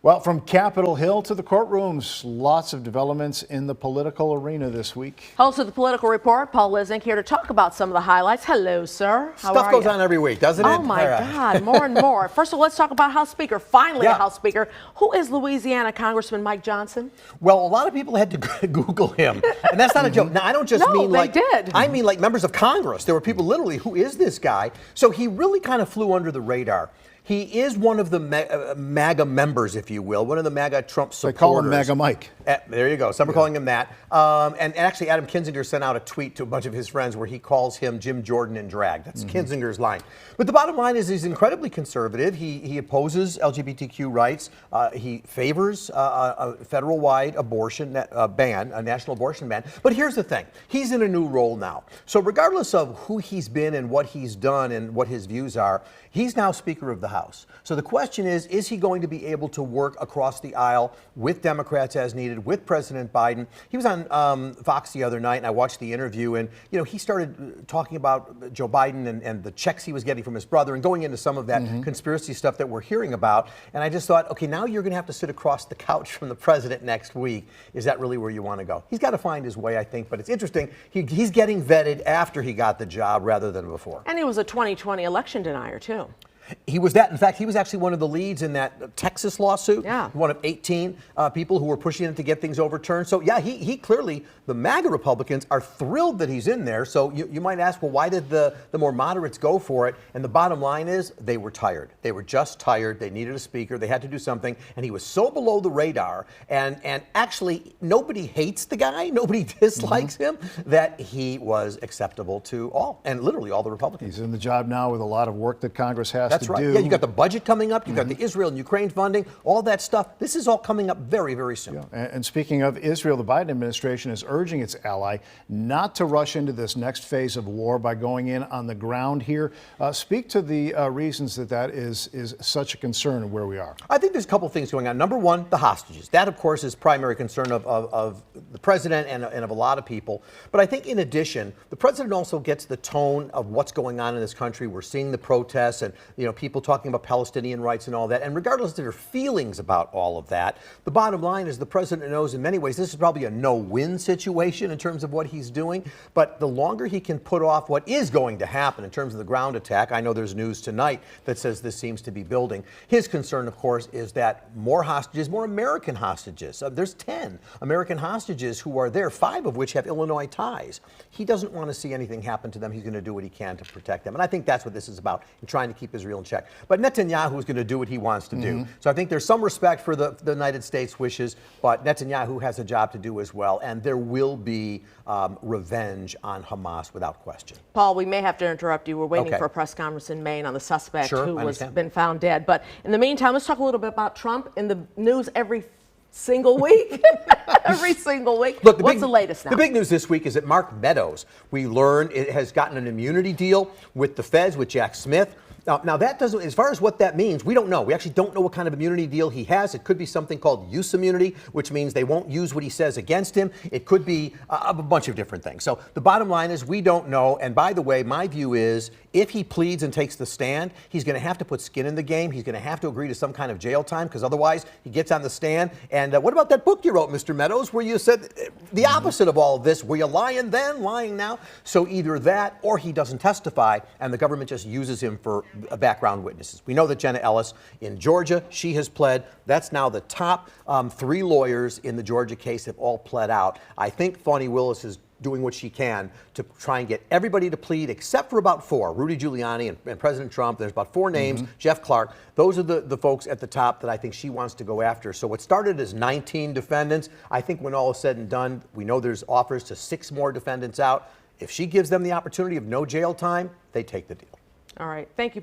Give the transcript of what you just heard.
Well, from Capitol Hill to the courtrooms, lots of developments in the political arena this week. Host of the Political Report, Paul Lisnik, here to talk about some of the highlights. Hello, sir. How Stuff are goes you? on every week, doesn't it? Oh, my God, more and more. First of all, let's talk about House Speaker. Finally, a House Speaker. Who is Louisiana Congressman Mike Johnson? Well, a lot of people had to Google him, and that's not a joke. Now, I don't just mean like I mean like members of Congress. There were people literally, who is this guy? So he really kind of flew under the radar. He is one of the MAGA members, if you will, one of the MAGA Trump supporters. They call him MAGA Mike. There you go. Some are calling him that. And actually, Adam Kinzinger sent out a tweet to a bunch of his friends where he calls him Jim Jordan in drag. That's Kinzinger's line. But the bottom line is he's incredibly conservative. He opposes LGBTQ rights. He favors a federal-wide abortion ban, a national abortion ban. But here's the thing. He's in a new role now. So regardless of who he's been and what he's done and what his views are, he's now Speaker of the House. So the question is he going to be able to work across the aisle with Democrats as needed, with President Biden? He was on Fox the other night, and I watched the interview, and he started talking about Joe Biden and the checks he was getting from his brother and going into some of that conspiracy stuff that we're hearing about. And I just thought, okay, now you're going to have to sit across the couch from the president next week. Is that really where you want to go? He's got to find his way, I think, but it's interesting. He's getting vetted after he got the job rather than before. And he was a 2020 election denier, too. He was that. In fact, he was actually one of the leads in that Texas lawsuit. Yeah. One of 18 people who were pushing it to get things overturned. So, yeah, he clearly, the MAGA Republicans are thrilled that he's in there. So you might ask, well, why did the more moderates go for it? And the bottom line is they were tired. They were just tired. They needed a speaker. They had to do something. And he was so below the radar. And actually, nobody hates the guy. Nobody dislikes him, that he was acceptable to all, and literally all the Republicans. He's in the job now with a lot of work that Congress has That's to right. do. Yeah, you got the budget coming up. You got the Israel and Ukraine funding, all that stuff. This is all coming up very, very soon. Yeah. And speaking of Israel, the Biden administration is urging its ally not to rush into this next phase of war by going in on the ground here. Speak to the reasons that is such a concern of where we are. I think there's a couple things going on. Number one, the hostages. That, of course, is primary concern of the president and of a lot of people. But I think in addition, the president also gets the tone of what's going on in this country. We're seeing the protests and people talking about Palestinian rights and all that. And regardless of their feelings about all of that, the bottom line is the president knows in many ways this is probably a no-win situation in terms of what he's doing. But the longer he can put off what is going to happen in terms of the ground attack, I know there's news tonight that says this seems to be building. His concern, of course, is that more hostages, more American hostages. There's 10 American hostages who are there, 5 of which have Illinois ties. He doesn't want to see anything happen to them. He's going to do what he can to protect them. And I think that's what this is about, in trying to keep Israel in check. But Netanyahu is going to do what he wants to do. So I think there's some respect for the United States wishes, but Netanyahu has a job to do as well. And there will be revenge on Hamas without question. Paul, we may have to interrupt you. We're waiting for a press conference in Maine on the suspect who was been found dead. But in the meantime, let's talk a little bit about Trump in the news every single week. Every single week. Look, what's the latest now? The big news this week is that Mark Meadows, we learned, it has gotten an immunity deal with the feds, with Jack Smith. Now that doesn't, as far as what that means, we don't know. We actually don't know what kind of immunity deal he has. It could be something called use immunity, which means they won't use what he says against him. It could be a bunch of different things. So the bottom line is we don't know. And by the way, my view is if he pleads and takes the stand, he's going to have to put skin in the game. He's going to have to agree to some kind of jail time, because otherwise he gets on the stand. And what about that book you wrote, Mr. Meadows, where you said the opposite of all of this? Were you lying then, lying now? So either that or he doesn't testify and the government just uses him for background witnesses. We know that Jenna Ellis in Georgia, she has pled. That's now the top 3 lawyers in the Georgia case have all pled out. I think Fani Willis is doing what she can to try and get everybody to plead except for about 4. Rudy Giuliani and President Trump. There's about 4 names. Jeff Clark. Those are the folks at the top that I think she wants to go after. So what started as 19 defendants, I think when all is said and done, we know there's offers to 6 more defendants out. If she gives them the opportunity of no jail time, they take the deal. All right. Thank you.